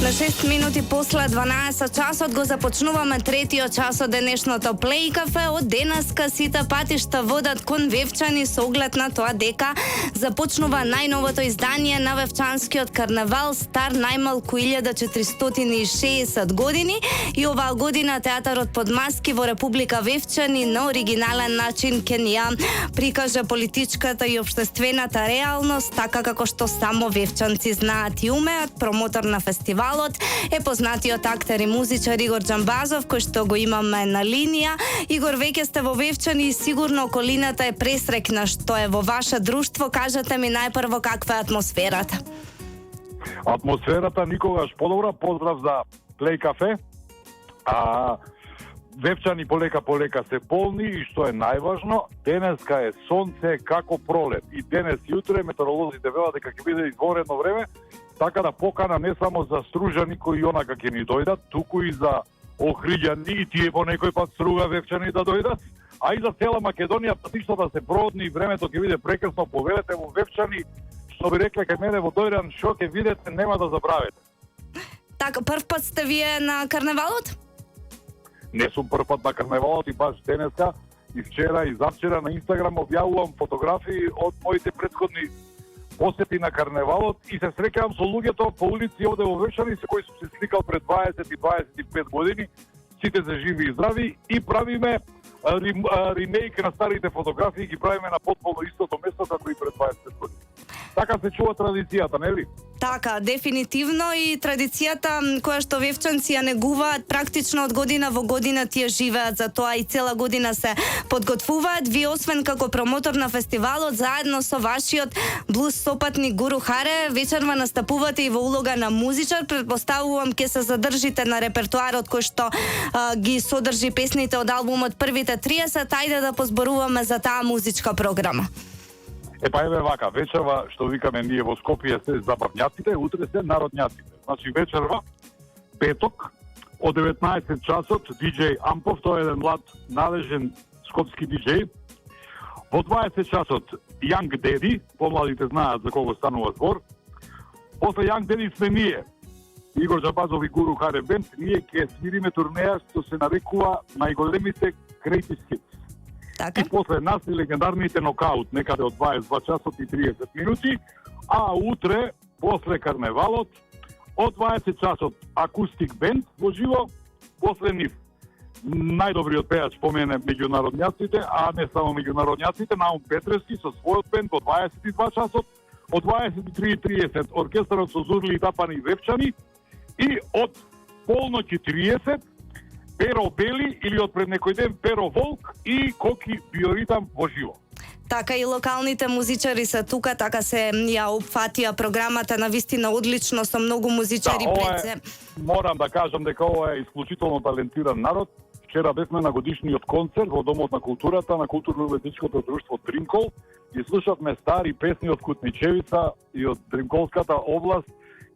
На 6 минути после 12 часот го започнуваме третиот час од денешното Плей кафе. Од денеска сите патишта водат кон Вевчани со оглед на тоа дека започнува најновото издание на Вевчанскиот карнавал, стар најмалку 1460 години, и оваа година театарот Под маски во Република Вевчани на оригинален начин ќе ни ја прикаже политичката и општествената реалност, така како што само вевчанци знаат и умеат. Промотор на фестивалот е познатиот актер и музичар Игор Џамбазов, кој што го имаме на линија. Игор, веќе сте во Вевчани и сигурно околината е пресрекна што е во ваше друштво. Кажете ми најпрво каква е атмосферата? Атмосферата никогаш подобра. Поздрав за Плей кафе. Вевчани полека се полни и што е најважно, денеска е сонце како пролет. И денес и утре метеоролозите велат дека ќе биде изворено време, така да покана не само за стружани кои онака ќе ни дојдат, туку и за охриѓани и тие по некој пат струга Вевчани да дојдат, а и за цела Македонија патиштата се проводни и времето ќе биде прекрасно. Повелете во Вевчани, што би рекле кај мене во Дојран, што ќе видите нема да забравите. Така, прв пат сте вие на карнавалот? Не сум прв пат на карнавалот и баш денеска и вчера и завчера на Инстаграм објавувам фотографии од моите претходни посети на карнавалот и се среќавам со луѓето по улици овде во Вевчани со кои сум се сликал пред 20 и 25 години. Сите се живи и здрави и правиме ремейк на старите фотографии, ги правиме на потполно истото место како и пред 20 години. Така се чува традицијата, нели? Така, дефинитивно, и традицијата која што вевчанци ја негуваат практично од година во година, тие живеат за тоа и цела година се подготвуваат. Вие освен како промотор на фестивалот, заедно со вашиот блуз сопатник Гуру Харе, вечерва настапувате и во улога на музичар. Предпоставувам ќе се задржите на репертуарот кој што ги содржи песните од албумот Првите 30. Ајде да позборуваме за таа музичка програма. Па еве вака, вечерва што викаме ние во Скопје се забавњаците, утре се народњаците. Значи вечерва, петок, од 19 часот, диџеј Ампов, тој е еден млад, надежен скопски диџеј. Во 20 часот, Young Daddy, помладите знаат за кого станува збор. После Young Daddy сме ние, Игор Џамбазов и Гуру Харе Бенд, ние ќе свириме турнеја што се нарекува најголемите Creative Hits. Така. И после нас и легендарните нокаут, некаде од 22 часот и 30 минути, а утре, после карневалот, од 20 часот акустик бенд во живо, после нив најдобриот пејач по мене меѓу народњаците, а не само меѓу народњаците, Наум Петревски со својот бенд во 22 часот, од 23:30 оркестарот со Зурли и Тапани Вевчани и од полноќи 30 Перо Бели или од пред некој ден Перо Волк и Коки Биоритам во живо. Така и локалните музичари се тука, така се ја опфатија програмата на вистина одлично со многу музичари пред се. Морам да кажам дека ова е исклучително талентиран народ. Вчера бевме на годишниот концерт во Домот на културата на културно-уметничкото друштво Дримкол и слушавме стари песни од Кутничевица и од Дримколската област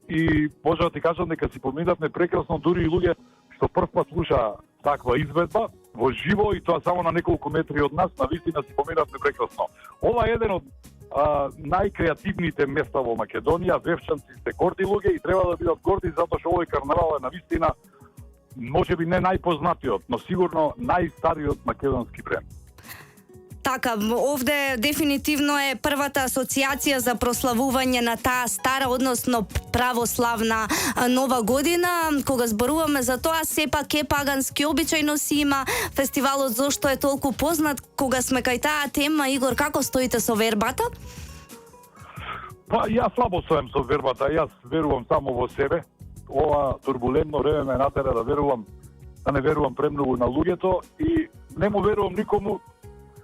и може да ти кажам дека си поминавме прекрасно, дури и луѓе што прв пат слуша таква изведба во живо и тоа само на неколку метри од нас, на вистина си поминавме прекрасно. Ова е еден од најкреативните места во Македонија. Вевчанци сте горди луѓе и треба да бидат горди затоа што овој карнавал е на вистина можеби не најпознатиот, но сигурно најстариот македонски бренд. Така, овде дефинитивно е првата асоциација за прославување на таа стара, односно православна нова година. Кога зборуваме за тоа, сепак е пагански обичајно си има фестивалот, зошто е толку познат. Кога сме кај таа тема, Игор, како стоите со вербата? Па, јас слабо стојам со вербата, јас верувам само во себе. Ова турбулентно време ме натера да не верувам премногу на луѓето и не му верувам никому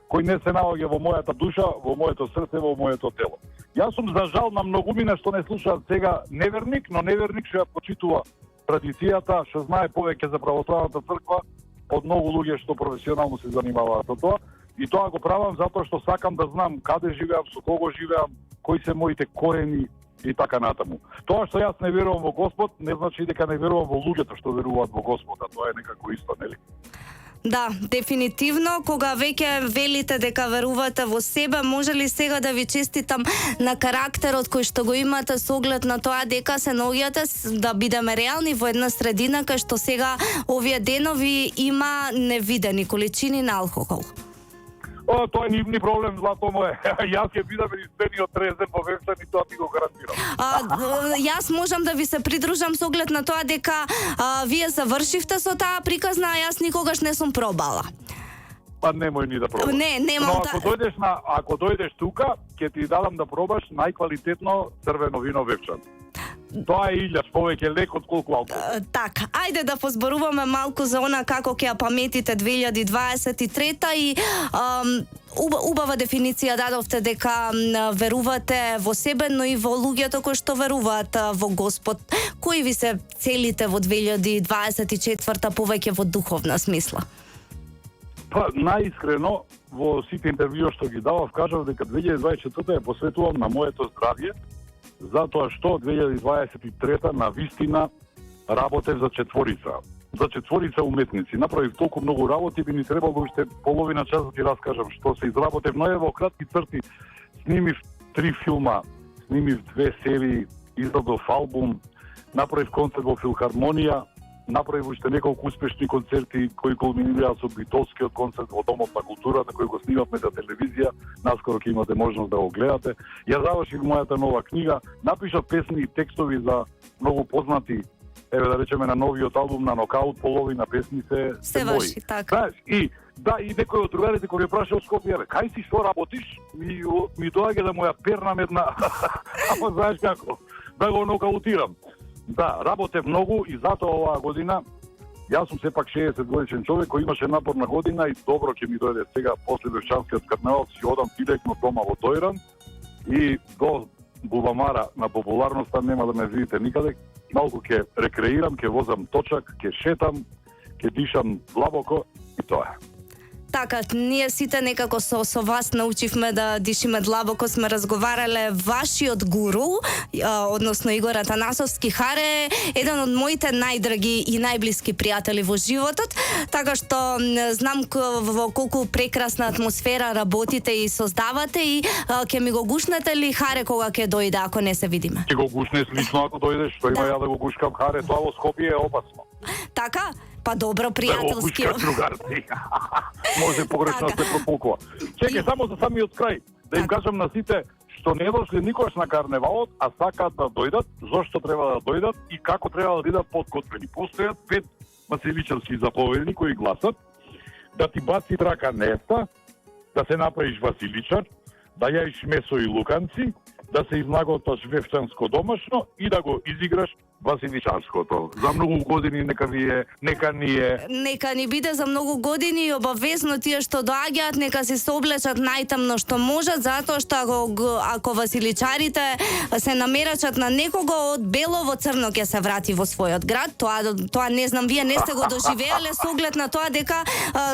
кој не се наоѓа во мојата душа, во моето срце, во моето тело. Јас сум за жал на многумина што не слушаат сега неверник, но неверник што ја почитува традицијата, што знае повеќе за православната црква од многу луѓе што професионално се занимаваат со тоа. И тоа го правам затоа што сакам да знам каде живеам, со кого живеам, кои се моите корени и така натаму. Тоа што јас не верувам во Господ, не значи дека не верувам во луѓето што веруваат во Господ, а тоа е некако исто, нели? Да, дефинитивно, кога веќе велите дека верувате во себе, може ли сега да ви честитам на карактерот кој што го имате со оглед на тоа дека се наоѓате да бидеме реални во една средина кај што сега овие денови има невидени количини на алкохол? Тоа е нивни проблем, злато мое. Јас ќе бидам единствениот трезен во Вевчани, тоа ти го гарантирам. Јас можам да ви се придружам со оглед на тоа дека вие завршивте со таа приказна, а јас никогаш не сум пробала. Па немој ни да пробаш. Не, немам. Но ако дојдеш тука, ќе ти дадам да пробаш најквалитетно црвено вино Вевчан. Тоа е илјач повеќе лек од колку алкохол. Така, ајде да позборуваме малку за она како ќе ја паметите 2023 и убава дефиниција дадовте дека верувате во себе, но и во луѓето кои што веруваат во Господ. Кои ви се целите во 2024 повеќе во духовна смисла? Па, најискрено, во сите интервјуа што ги давав, кажав дека 2024 ја посветувам на моето здравје, затоа што 2023 на вистина работев за четворица уметници. Направив толку многу работи, би ни требало уште половина час да ти раскажам што се изработев, но во кратки црти снимив 3 филма, снимив 2 серии, издадов албум, направив концерт во Филхармонија, направив уште неколку успешни концерти кои кулминираа со битолскиот концерт во Домот на културата кој го снимавме за телевизија, наскоро ќе имате можност да го гледате. Ја завршив мојата нова книга, напишав песни и текстови за многу познати, еве да речеме на новиот албум на Нокаут, половина песни се мои. Ваши, така. И некој од другарите кој ме праша од Скопје, кај си, што работиш? Ми доаѓа да моја перна медна, ама знаеш како, да го нокаутирам. Да, работев многу и затоа оваа година, јас сум сепак 60 годишен човек кој имаше напорна година и добро ќе ми дојде сега после Вевчанскиот карнавал, си одам директно дома во Тојран и до бубамара на популарноста нема да ме видите никаде. Малку ќе рекреирам, ќе возам точак, ќе шетам, ќе дишам длабоко и тоа е. Така, ние сите некако со вас научивме да дишиме длабоко, сме разговарале. Вашиот гуру, односно Игор Атанасовски Харе, еден од моите најдраги и најблиски пријатели во животот, така што знам во колку прекрасна атмосфера работите и создавате и ќе ми го гушнете ли Харе кога ќе дојде, ако не се видиме? Ќе го гушнеш лично ако дојдеш, што има ја да го гушкам Харе, тоа во Скопје е опасно. Така? Па добро, пријателски. Може погрешно да се прополкува. Чекај, само за самиот крај, да им кажам на сите што не дошли никош на карневалот, а сакаат да дојдат, зошто треба да дојдат и како треба да бидат подготвени. Постојат 5 василичарски заповеди кои гласат да ти баци трака нефта, да се направиш василичар, да јаиш месо и луканци, да се изнаготваш вевчанско домашно и да го изиграш василичарското. За многу години нека ни биде за многу години и обавезно тие што доаѓаат нека се соблечат најтамно што можат, затоа што ако василичарите се намерачат на некого од бело во црно ќе се врати во својот град. Тоа не знам, вие не сте го доживеале со оглед на тоа дека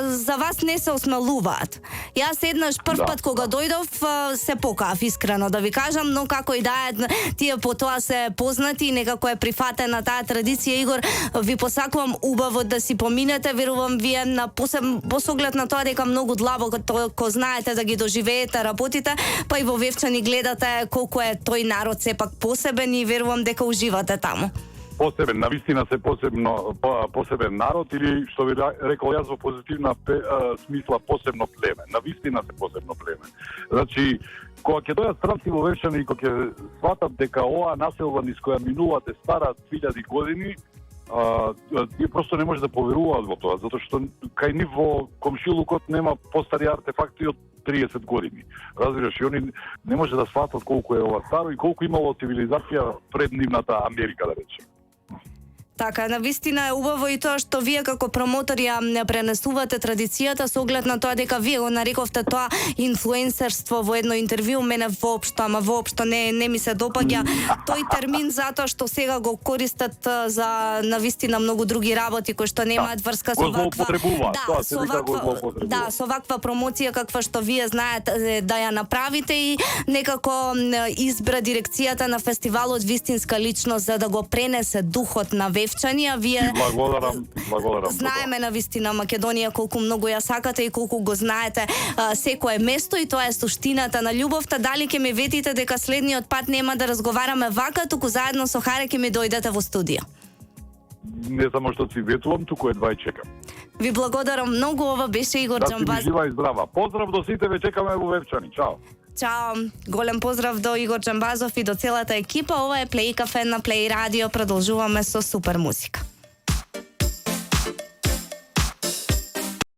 за вас не се осмелуваат. Јас еднаш прв пат кога дојдов се покав искрено да ви кажам, но како и да е, тие по тоа се познати и некако е прифатена таа традиција. Игор, ви посакувам убаво да си поминете, верувам вие на посоглед на тоа дека многу длабоко знаете да ги доживеете работите, па и во Вевчани гледате колку е тој народ сепак посебен и верувам дека уживате таму. Посебен, навистина се посебен народ или што ви рекол јас во позитивна смисла посебно племе. Навистина се посебно племе. Значи, кога ќе дојдат странци во Вевчани и кога ќе сватат дека оваа населба низ која минувате стара 2000 години, тие просто не може да поверуваат во тоа, затоа што кај нив во комшилукот нема постари артефакти од 30 години. Разбираш, и они не може да сватат колку е ова старо и колку имало цивилизација пред нивната Америка, да речем. Така, навистина е убаво и тоа што вие како промотори ја пренесувате традицијата со оглед на тоа дека вие го нарековте тоа инфлуенсерство во едно интервју. Мене воопшто не ми се допаѓа тој термин затоа што сега го користат за навистина многу други работи кои што немаат врска со со ваква промоција каква што вие знаете да ја направите и некако избра дирекцијата на фестивалот вистинска личност за да го пренесе духот на Вевчани, а вие Благодарам. знаеме на вистина Македонија колку многу ја сакате и колку го знаете секое место и тоа е суштината на љубовта. Дали ќе ми ветите дека следниот пат нема да разговараме вака, туку заедно со Харе ќе ми дојдете во студио? Не само што си ветувам, туку едва и чекам. Ви благодарам многу, ова беше Игор Да си Џамбазов. жива и здрава. Поздрав до сите, ве чекаме во Вевчани. Чао. Чао, голем поздрав до Игор Џамбазов и до целата екипа. Ова е Плей Кафе на Плей Радио. Продолжуваме со супер музика.